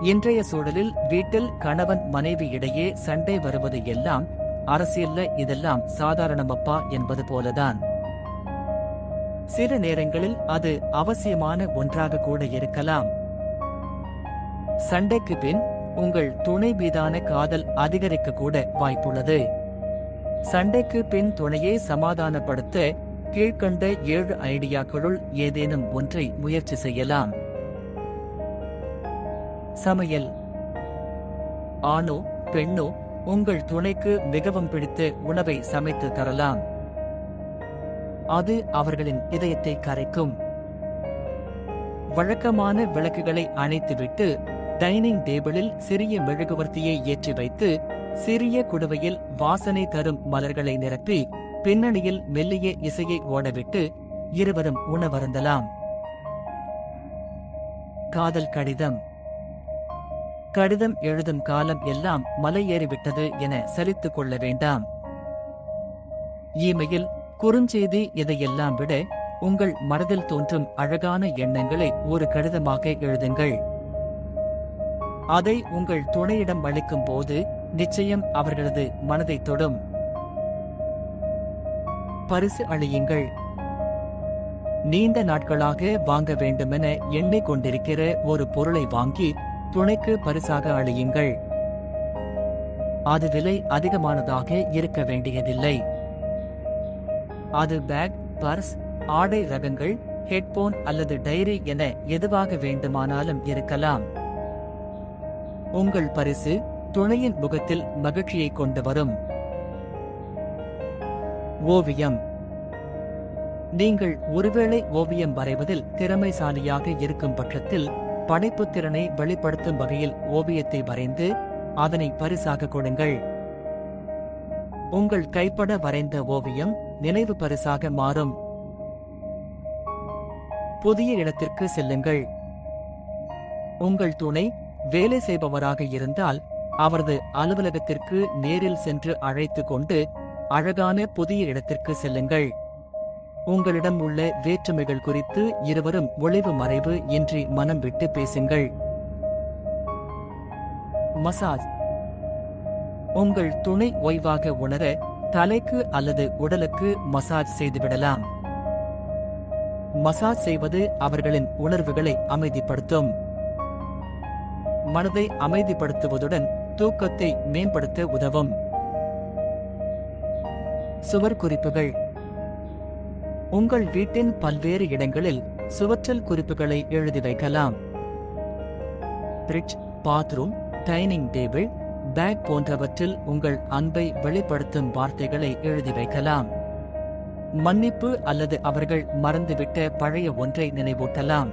இன்றைய சூழலில் வீட்டில் கணவன் மனைவி இடையே சண்டை வருவது எல்லாம் அரசியல்ல இதெல்லாம் சாதாரணமப்பா என்பது போலதான். சில நேரங்களில் அது அவசியமான ஒன்றாக கூட இருக்கலாம். சண்டைக்கு பின் உங்கள் துணை மீதான காதல் அதிகரிக்க கூட வாய்ப்புள்ளது. சண்டைக்கு பின் துணையை சமாதானப்படுத்த கீழ்க்கண்ட 7 ஐடியாக்களுள் ஏதேனும் ஒன்றை முயற்சி செய்யலாம். சமையல். ஆணோ பெண்ணோ உங்கள் துணைக்கு மிகவும் பிடித்த உணவை சமைத்து தரலாம். அது அவர்களின் இதயத்தை கரைக்கும். வழக்கமான விளக்குகளை அணைத்துவிட்டு டைனிங் டேபிளில் சிறிய மெழுகுவர்த்தியை ஏற்றி வைத்து சிறிய குடுவையில் வாசனை தரும் மலர்களை நிரப்பி பின்னணியில் மெல்லிய இசையை ஓடவிட்டு இருவரும் உணவருந்தலாம். காதல் கடிதம். கடிதம் எழுதும் காலம் எல்லாம் மலை ஏறிவிட்டது என சலித்துக் கொள்ள வேண்டாம். இமெயில், குறுஞ்செய்தி இதையெல்லாம் விட உங்கள் மனதில் தோன்றும் அழகான எண்ணங்களை ஒரு கடிதமாக எழுதுங்கள். அதை உங்கள் துணையிடம் அளிக்கும் போது நிச்சயம் அவர்களது மனதை தொடும். பரிசு அளியுங்கள். நீண்ட நாட்களாக வாங்க வேண்டுமென எண்ணிக் கொண்டிருக்கிற ஒரு பொருளை வாங்கி துணைக்கு பரிசாக அளியுங்கள். அது விலை அதிகமானதாக இருக்க வேண்டியதில்லை. அது பேக், பர்ஸ், ஆடை ரகங்கள், ஹெட்போன் அல்லது டைரி என எதுவாக வேண்டுமானாலும் இருக்கலாம். உங்கள் பரிசு துணையின் முகத்தில் மகிழ்ச்சியை கொண்டு வரும். ஓவியம். நீங்கள் ஒருவேளை ஓவியம் வரைவதில் திறமைசாலியாக இருக்கும் பட்சத்தில் படைப்புத் திறனை வெளிப்படுத்தும் வகையில் ஓவியத்தை வரைந்து அதனை பரிசாக கொடுங்கள். உங்கள் கைப்பட வரைந்த ஓவியம் நினைவு பரிசாக மாறும். புதிய இடத்திற்கு செல்லுங்கள். உங்கள் துணை வேலை செய்பவராக இருந்தால் அவரது அலுவலகத்திற்கு நேரில் சென்று அழைத்து கொண்டு அழகான புதிய இடத்திற்கு செல்லுங்கள். உங்களிடம் உள்ள வேற்றுமைகள் குறித்து இருவரும் ஒளிவு மறைவு இன்றி மனம் விட்டு பேசுங்கள். மசாஜ். உங்கள் துணை ஓய்வாக உணர தலைக்கு அல்லது உடலுக்கு மசாஜ் செய்துவிடலாம். மசாஜ் செய்வது அவர்களின் உணர்வுகளை அமைதிப்படுத்தும். மனதை அமைதிப்படுத்துவதுடன் தூக்கத்தை மேம்படுத்த உதவும். சுவர் குறிப்புகள். உங்கள் வீட்டின் பல்வேறு இடங்களில் சுவற்றல் குறிப்புகளை எழுதி வைக்கலாம். Fridge, bathroom, dining table, bag போன்றவற்றில் உங்கள் அன்பை வெளிப்படுத்தும் வார்த்தைகளை எழுதி வைக்கலாம். மன்னிப்பு அல்லது அவர்கள் மறந்துவிட்ட பழைய ஒன்றை நினைவூட்டலாம்.